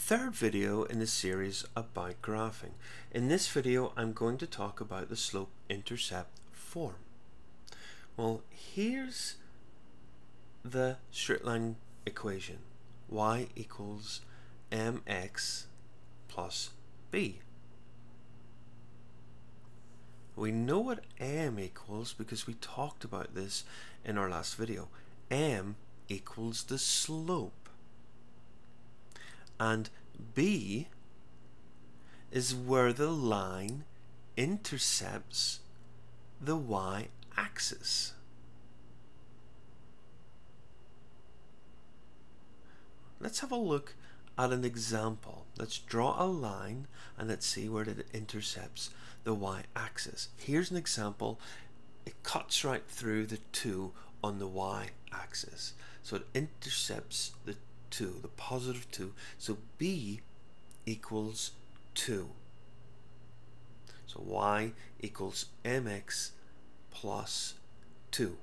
third video in the series about graphing. In this video I'm going to talk about the slope-intercept form. Well, here's the straight line equation. Y equals mx plus b. We know what m equals because we talked about this in our last video. M equals the slope. And b is where the line intercepts the y-axis. Let's have a look at an example. Let's draw a line and let's see where it intercepts the y-axis. Here's an example. It cuts right through the 2 on the y-axis. So it intercepts the 2, the positive 2. So b equals 2. So y equals mx plus 2.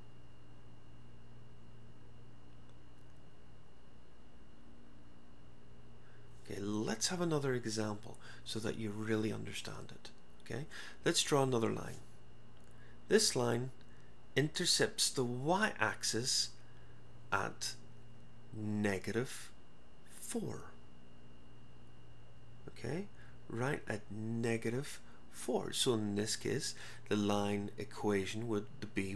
Okay, let's have another example so that you really understand it. Okay, let's draw another line. This line intercepts the y-axis at -4. Okay, right at -4. So in this case, the line equation would be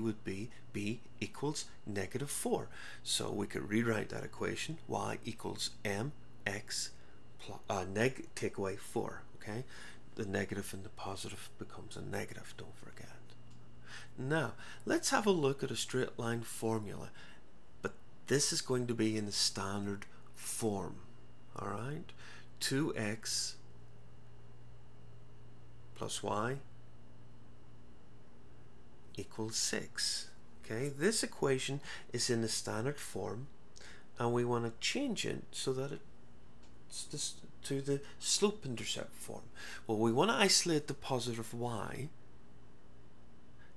b equals -4. So we could rewrite that equation. Y equals mx plus take away 4. Okay, the negative and the positive becomes a negative. Don't forget. Now let's have a look at a straight line formula. This is going to be in the standard form. Alright, 2x plus y equals 6. Okay, this equation is in the standard form and we want to change it so that it's to the slope-intercept form. Well, we want to isolate the positive y.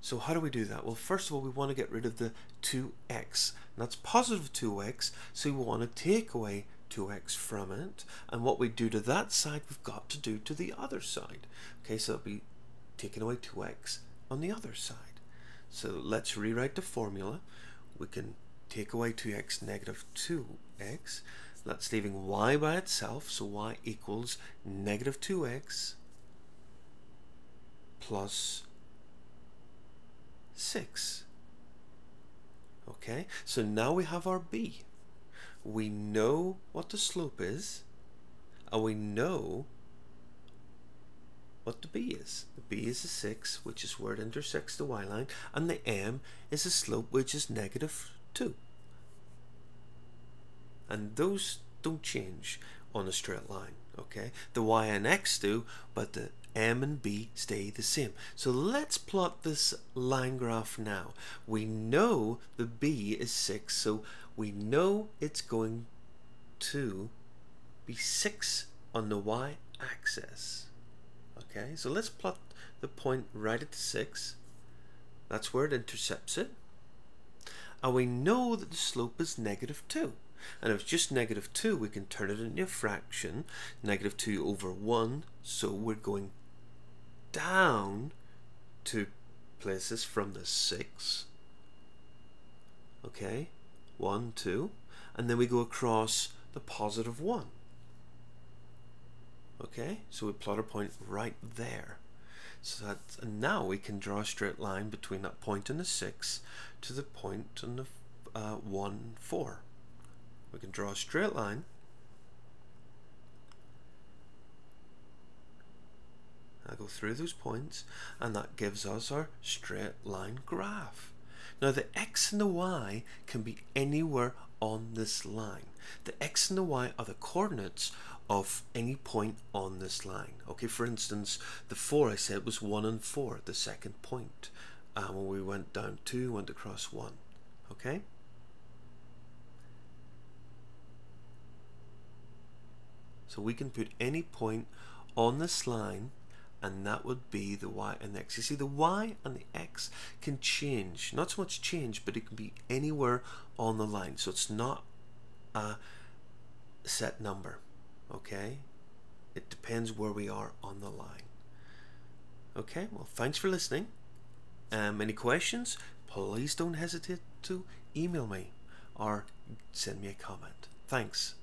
So how do we do that? Well, first of all, we want to get rid of the 2x. And that's positive 2x, so we want to take away 2x from it. And what we do to that side, we've got to do to the other side. Okay, so it'll be taking away 2x on the other side. So let's rewrite the formula. We can take away 2x, -2x. That's leaving y by itself, so y equals -2x plus 6. Okay, so now we have our b. We know what the slope is and we know what the b is. The b is a 6, which is where it intersects the y line, and the m is a slope, which is -2. And those don't change on a straight line. Okay, the y and x do, but the m and b stay the same. So let's plot this line graph now. We know the b is 6, so we know it's going to be 6 on the y-axis. Okay, so let's plot the point right at the 6. That's where it intercepts it. And we know that the slope is -2. And if it's just -2, we can turn it into a fraction, -2 over 1. So we're going down to places from the 6. Okay, 1, 2, and then we go across the positive 1. Okay, so we plot our point right there. So that, and now we can draw a straight line between that point and the 6 to the point on the 1, 4. We can draw a straight line. I'll go through those points, and that gives us our straight line graph. Now the x and the y can be anywhere on this line. The x and the y are the coordinates of any point on this line. Okay, for instance, the 4 I said was 1 and 4, the second point. When we went down 2, went across 1. Okay? So we can put any point on this line, and that would be the y and the x. You see, the y and the x can change. Not so much change, but it can be anywhere on the line. So it's not a set number. Okay, depends where we are on the line. Okay, well, thanks for listening. Any questions, please don't hesitate to email me or send me a comment. Thanks.